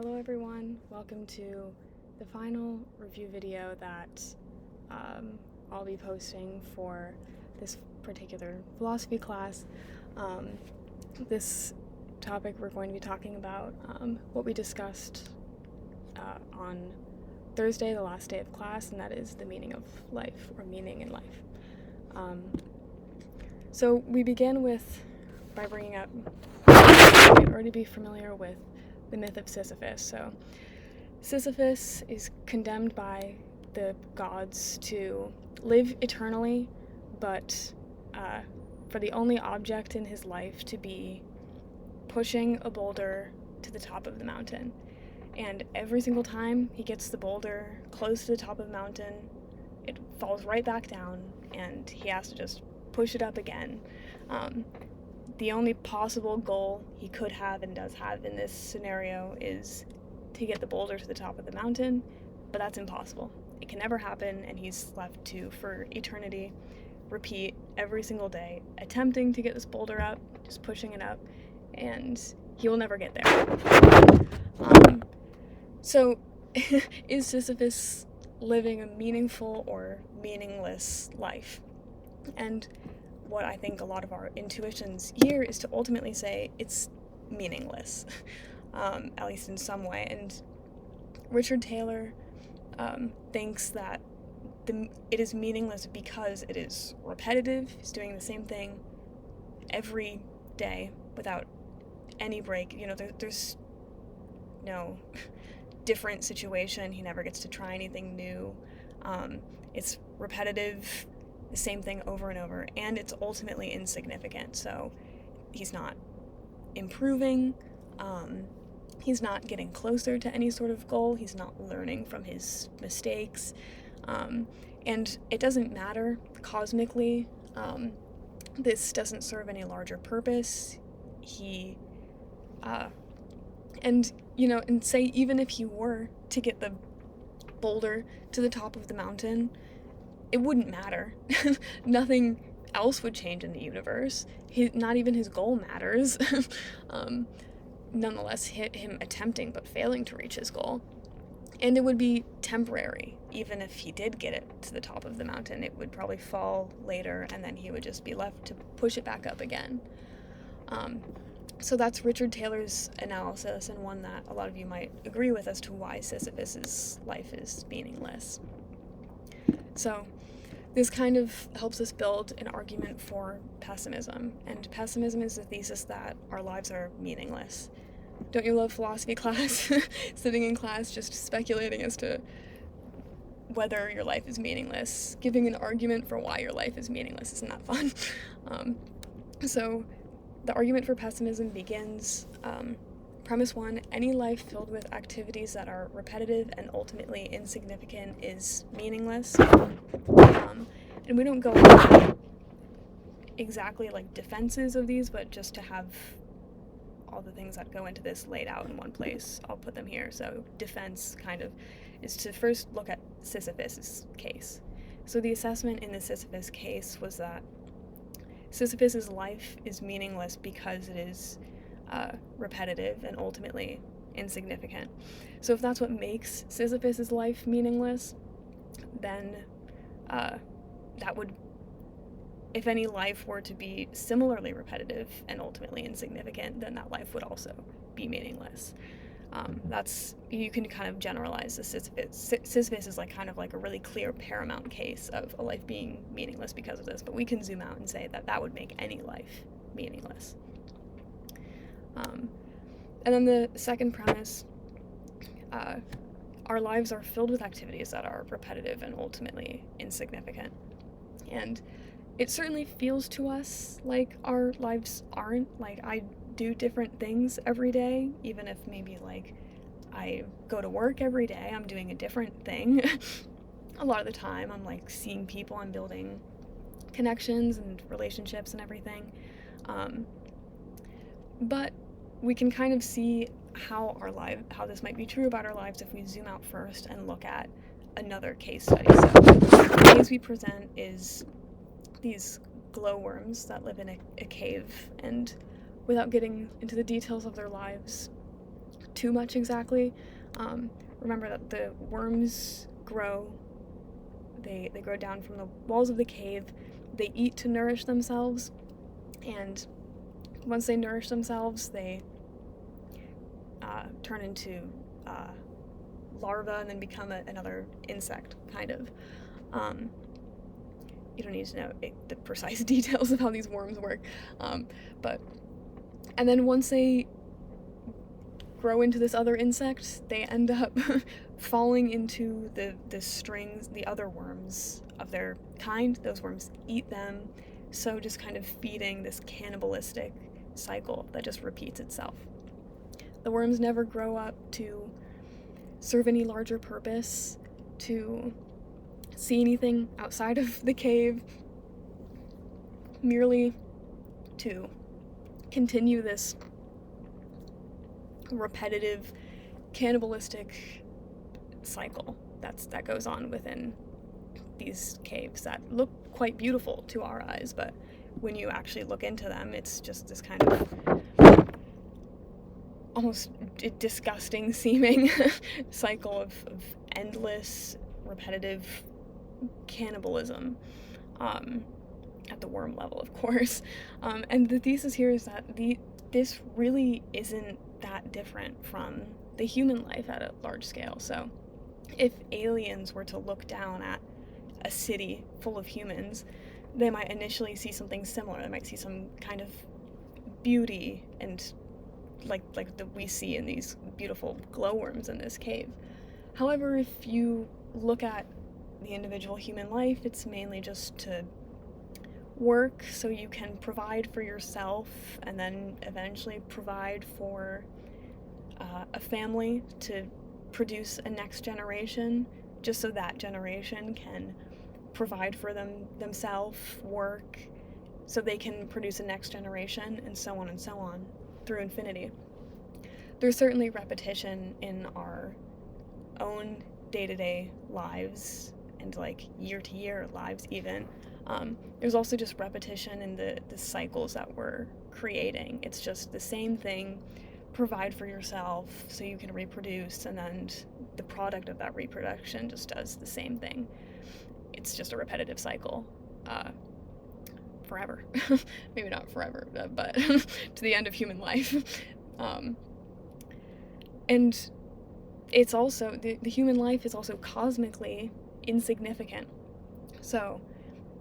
Hello everyone, welcome to the final review video that I'll be posting for this particular philosophy class. This topic we're going to be talking about what we discussed on Thursday, the last day of class, and that is the meaning of life, or meaning in life. So we began by bringing up, you might already be familiar with the myth of Sisyphus. So Sisyphus is condemned by the gods to live eternally, but for the only object in his life to be pushing a boulder to the top of the mountain. And every single time he gets the boulder close to the top of the mountain, it falls right back down, and he has to just push it up again. The only possible goal he could have and does have in this scenario is to get the boulder to the top of the mountain, but that's impossible. It can never happen, and he's left to, for eternity, repeat every single day, attempting to get this boulder up, just pushing it up, and he will never get there. So, is Sisyphus living a meaningful or meaningless life? And what I think a lot of our intuitions here is to ultimately say it's meaningless, at least in some way. And Richard Taylor thinks that it is meaningless because it is repetitive. He's doing the same thing every day without any break. You know, there's no different situation. He never gets to try anything new. It's repetitive, the same thing over and over, and it's ultimately insignificant. So he's not improving, he's not getting closer to any sort of goal, he's not learning from his mistakes, and it doesn't matter cosmically. This doesn't serve any larger purpose. And say even if he were to get the boulder to the top of the mountain, it wouldn't matter. Nothing else would change in the universe. Not even his goal matters. Nonetheless, him attempting but failing to reach his goal. And it would be temporary. Even if he did get it to the top of the mountain, it would probably fall later, and then he would just be left to push it back up again. So that's Richard Taylor's analysis, and one that a lot of you might agree with as to why Sisyphus's life is meaningless. So this kind of helps us build an argument for pessimism, and pessimism is the thesis that our lives are meaningless. Don't you love philosophy class? Sitting in class just speculating as to whether your life is meaningless, giving an argument for why your life is meaningless. Isn't that fun? So the argument for pessimism begins, premise 1, any life filled with activities that are repetitive and ultimately insignificant is meaningless. And we don't go into exactly like defenses of these, but just to have all the things that go into this laid out in one place, I'll put them here. So defense kind of is to first look at Sisyphus' case. So the assessment in the Sisyphus case was that Sisyphus' life is meaningless because it is repetitive and ultimately insignificant. So if that's what makes Sisyphus' life meaningless, then that would, if any life were to be similarly repetitive and ultimately insignificant, then that life would also be meaningless. You can kind of generalize the Sisyphus is kind of like a really clear paramount case of a life being meaningless because of this, but we can zoom out and say that would make any life meaningless. And then the second premise, our lives are filled with activities that are repetitive and ultimately insignificant. And it certainly feels to us like our lives aren't. Like, I do different things every day, even if maybe like I go to work every day, I'm doing a different thing. A lot of the time I'm like seeing people, I'm building connections and relationships and everything. But we can kind of see how this might be true about our lives if we zoom out first and look at another case study. So the case we present is these glowworms that live in a cave, and without getting into the details of their lives too much exactly. Remember that the worms grow. They grow down from the walls of the cave. They eat to nourish themselves, and once they nourish themselves, they turn into larvae and then become another insect, kind of. You don't need to know the precise details of how these worms work, and then once they grow into this other insect, they end up falling into the strings, the other worms of their kind. Those worms eat them, so just kind of feeding this cannibalistic cycle that just repeats itself. The worms never grow up to serve any larger purpose, to see anything outside of the cave, merely to continue this repetitive cannibalistic cycle that goes on within these caves that look quite beautiful to our eyes, but when you actually look into them, it's just this kind of almost disgusting seeming cycle of endless repetitive cannibalism at the worm level, of course. And the thesis here is that this really isn't that different from the human life at a large scale. So if aliens were to look down at a city full of humans, they might initially see something similar. They might see some kind of beauty and like that we see in these beautiful glowworms in this cave. However, if you look at the individual human life, it's mainly just to work so you can provide for yourself and then eventually provide for a family, to produce a next generation, just so that generation can provide for themselves, work, so they can produce a next generation, and so on through infinity. There's certainly repetition in our own day-to-day lives and like year-to-year lives even. There's also just repetition in the cycles that we're creating. It's just the same thing. Provide for yourself so you can reproduce, and then the product of that reproduction just does the same thing. It's just a repetitive cycle. Forever. Maybe not forever, but to the end of human life. And it's also, the human life is also cosmically insignificant. So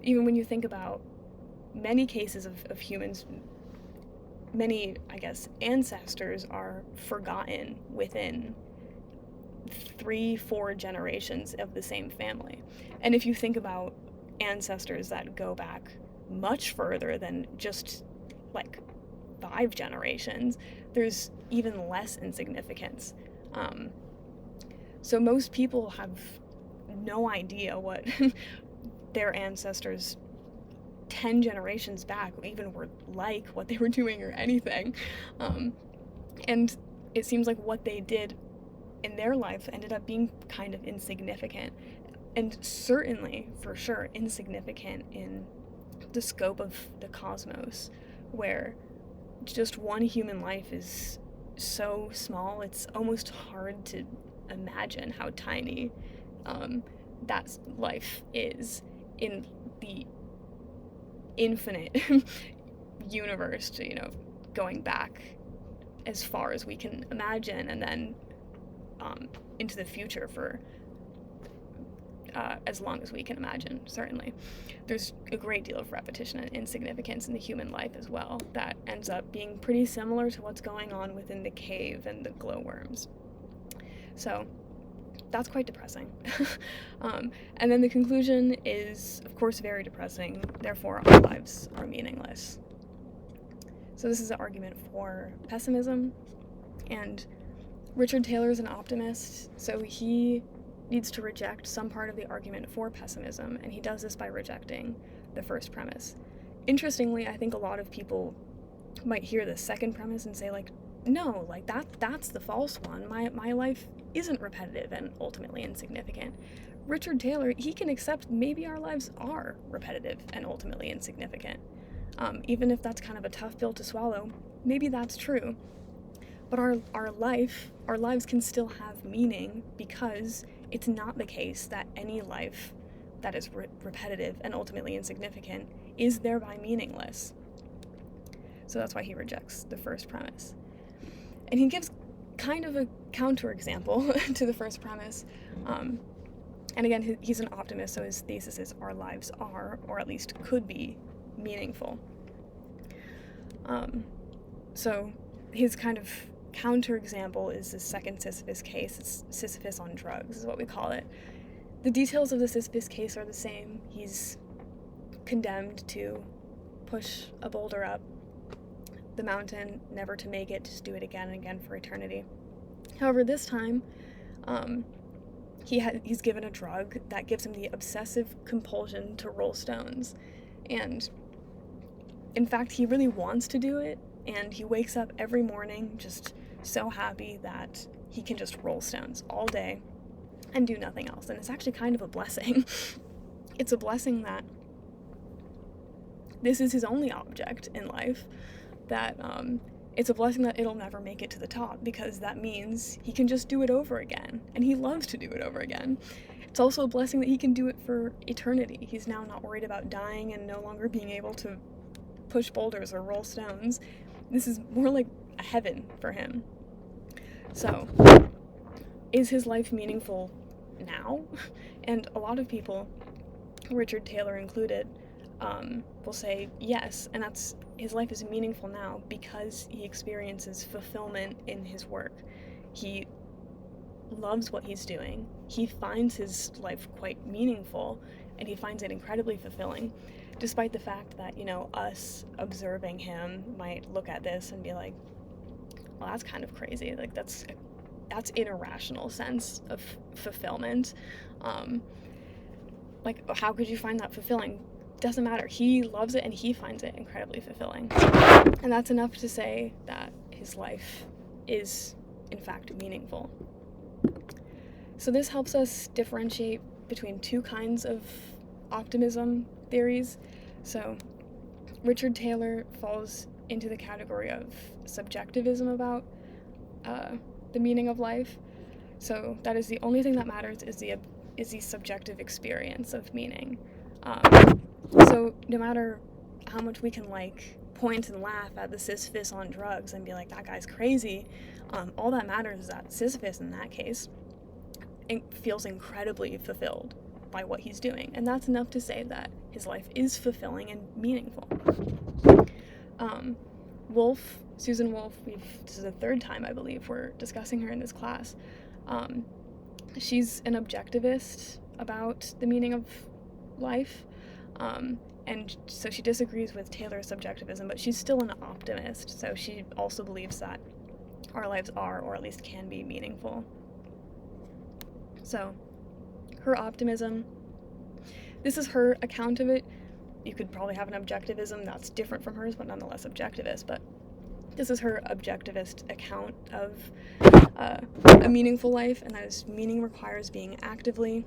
even when you think about many cases of humans, many, I guess, ancestors are forgotten within 3-4 generations of the same family. And if you think about ancestors that go back much further than just like 5 generations, there's even less insignificance. So most people have no idea what their ancestors 10 generations back even were like, what they were doing or anything. And it seems like what they did in their life ended up being kind of insignificant, and certainly, for sure, insignificant in the scope of the cosmos, where just one human life is so small, it's almost hard to imagine how tiny that life is in the infinite universe, to, going back as far as we can imagine, and then into the future for as long as we can imagine, certainly. There's a great deal of repetition and insignificance in the human life as well that ends up being pretty similar to what's going on within the cave and the glowworms. So that's quite depressing. And then the conclusion is, of course, very depressing. Therefore, our lives are meaningless. So this is an argument for pessimism, and Richard Taylor is an optimist, so he needs to reject some part of the argument for pessimism, and he does this by rejecting the first premise. Interestingly, I think a lot of people might hear the second premise and say, like, no, like that's the false one. My life isn't repetitive and ultimately insignificant. Richard Taylor, he can accept maybe our lives are repetitive and ultimately insignificant. Even if that's kind of a tough pill to swallow, maybe that's true. But our lives can still have meaning, because it's not the case that any life that is repetitive and ultimately insignificant is thereby meaningless. So that's why he rejects the first premise. And he gives kind of a counterexample to the first premise. And again, he's an optimist, so his thesis is our lives are, or at least could be, meaningful. So his kind of counterexample is the second Sisyphus case. It's Sisyphus on drugs, is what we call it. The details of the Sisyphus case are the same. He's condemned to push a boulder up the mountain, never to make it, just do it again and again for eternity. However, this time, he's given a drug that gives him the obsessive compulsion to roll stones. And in fact, he really wants to do it, and he wakes up every morning just so happy that he can just roll stones all day and do nothing else. And it's actually kind of a blessing. It's a blessing that this is his only object in life, that it's a blessing that it'll never make it to the top, because that means he can just do it over again, and he loves to do it over again. It's also a blessing that he can do it for eternity. He's now not worried about dying and no longer being able to push boulders or roll stones. This is more like a heaven for him. So, is his life meaningful now? And a lot of people, Richard Taylor included, will say yes, and that's, his life is meaningful now because he experiences fulfillment in his work. He loves what he's doing. He finds his life quite meaningful, and he finds it incredibly fulfilling, despite the fact that, us observing him might look at this and be like, well, that's kind of crazy. Like, that's an irrational sense of fulfillment. Like, how could you find that fulfilling? Doesn't matter. He loves it, and he finds it incredibly fulfilling. And that's enough to say that his life is, in fact, meaningful. So this helps us differentiate between two kinds of optimism theories. So Richard Taylor falls into the category of subjectivism about the meaning of life. So that is the only thing that matters, is the subjective experience of meaning. So no matter how much we can point and laugh at the Sisyphus on drugs and be like, that guy's crazy, all that matters is that Sisyphus, in that case, feels incredibly fulfilled by what he's doing, and that's enough to say that his life is fulfilling and meaningful. Susan Wolf, this is the third time I believe we're discussing her in this class. She's an objectivist about the meaning of life, and so she disagrees with Taylor's subjectivism, but she's still an optimist, so she also believes that our lives are, or at least can be, meaningful. So, her optimism, this is her account of it. You could probably have an objectivism that's different from hers, but nonetheless objectivist, but this is her objectivist account of a meaningful life, and that is, meaning requires being actively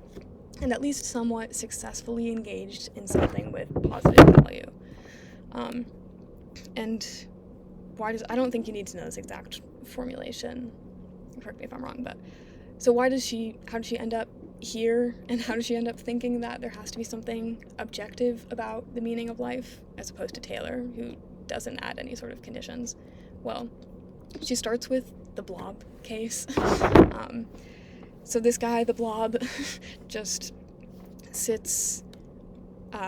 and at least somewhat successfully engaged in something with positive value. And I don't think you need to know this exact formulation, correct me if I'm wrong, but so how did she end up here, and how does she end up thinking that there has to be something objective about the meaning of life, as opposed to Taylor, who doesn't add any sort of conditions? Well, she starts with the Blob case. So this guy, the Blob, just sits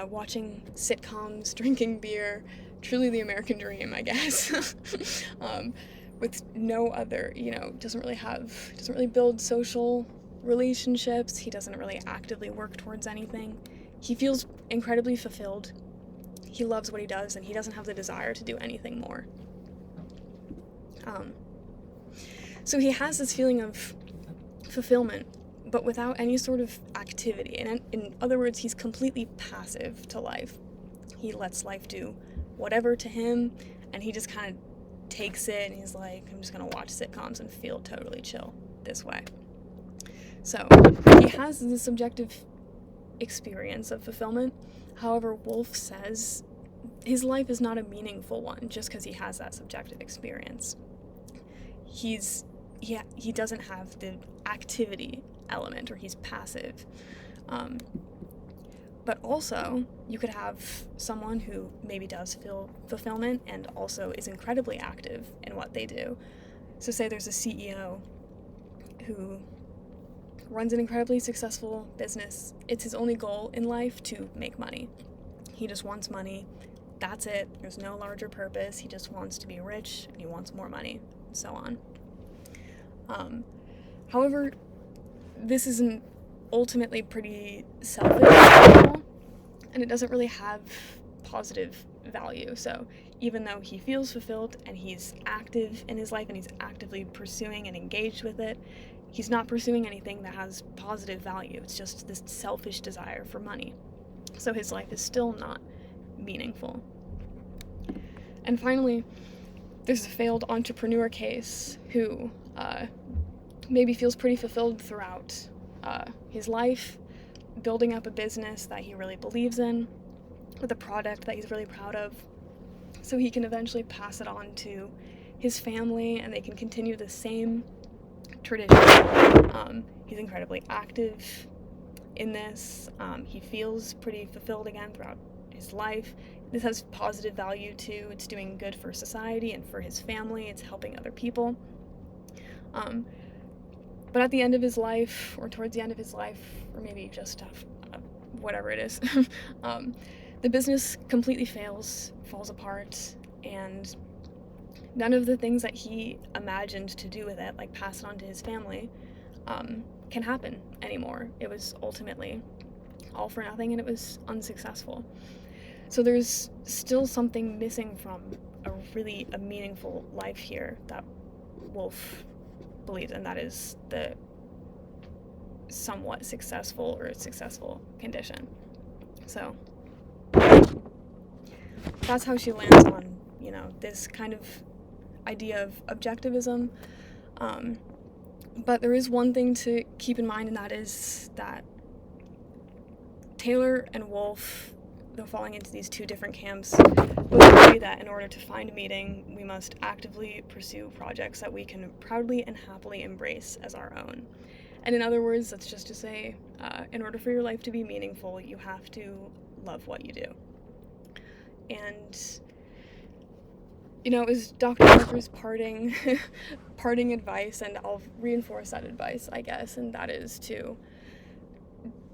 watching sitcoms, drinking beer, truly the American dream, I guess, with no other, doesn't really build social relationships. He doesn't really actively work towards anything. He feels incredibly fulfilled. He loves what he does, and he doesn't have the desire to do anything more. So he has this feeling of fulfillment, but without any sort of activity. And in other words, he's completely passive to life. He lets life do whatever to him, and he just kind of takes it, and he's like, I'm just going to watch sitcoms and feel totally chill this way. So he has this subjective experience of fulfillment. However, Wolf says his life is not a meaningful one just because he has that subjective experience. he doesn't have the activity element, or he's passive. But also, you could have someone who maybe does feel fulfillment and also is incredibly active in what they do. So say there's a CEO who runs an incredibly successful business. It's his only goal in life to make money. He just wants money. That's it. There's no larger purpose. He just wants to be rich, and he wants more money, and so on. However, this is ultimately pretty selfish, and it doesn't really have positive value. So even though he feels fulfilled and he's active in his life and he's actively pursuing and engaged with it, he's not pursuing anything that has positive value. It's just this selfish desire for money. So his life is still not meaningful. And finally, there's a failed entrepreneur case who maybe feels pretty fulfilled throughout his life, building up a business that he really believes in, with a product that he's really proud of, so he can eventually pass it on to his family and they can continue the same tradition. He's incredibly active in this. He feels pretty fulfilled again throughout his life. This has positive value too. It's doing good for society and for his family. It's helping other people. But at the end of his life, or towards the end of his life, or maybe just whatever it is, the business completely falls apart, and none of the things that he imagined to do with it, like pass it on to his family, can happen anymore. It was ultimately all for nothing, and it was unsuccessful. So there's still something missing from a meaningful life here that Wolf believes, and that is the somewhat successful or successful condition. So that's how she lands on, this kind of idea of objectivism. But there is one thing to keep in mind, and that is that Taylor and Wolf, though falling into these two different camps, both agree that in order to find meaning, we must actively pursue projects that we can proudly and happily embrace as our own. And in other words, that's just to say, in order for your life to be meaningful, you have to love what you do. And, it was Dr. Parker's parting advice, and I'll reinforce that advice, I guess, and that is to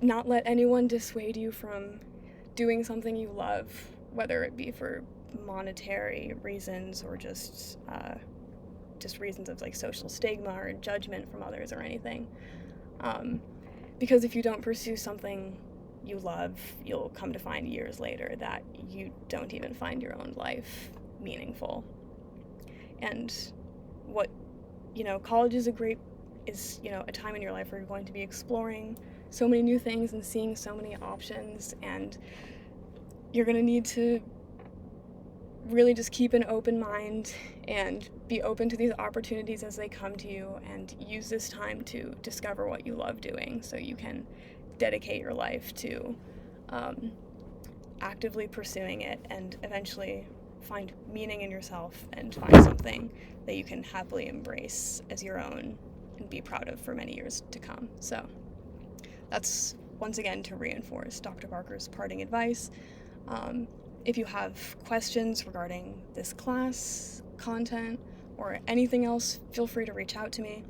not let anyone dissuade you from doing something you love, whether it be for monetary reasons or just reasons of like social stigma or judgment from others or anything. Because if you don't pursue something you love, you'll come to find years later that you don't even find your own life meaningful. And college is a time in your life where you're going to be exploring so many new things and seeing so many options, and you're going to need to really just keep an open mind and be open to these opportunities as they come to you, and use this time to discover what you love doing so you can dedicate your life to actively pursuing it and eventually find meaning in yourself and find something that you can happily embrace as your own and be proud of for many years to come. So that's, once again, to reinforce Dr. Parker's parting advice. If you have questions regarding this class, content, or anything else, feel free to reach out to me.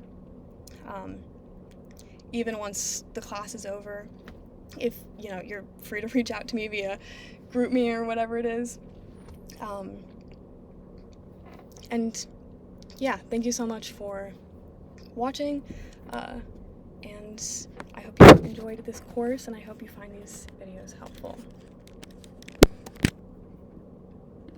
Even once the class is over, if you're free to reach out to me via GroupMe or whatever it is. And yeah, thank you so much for watching, and I hope you enjoyed this course, and I hope you find these videos helpful.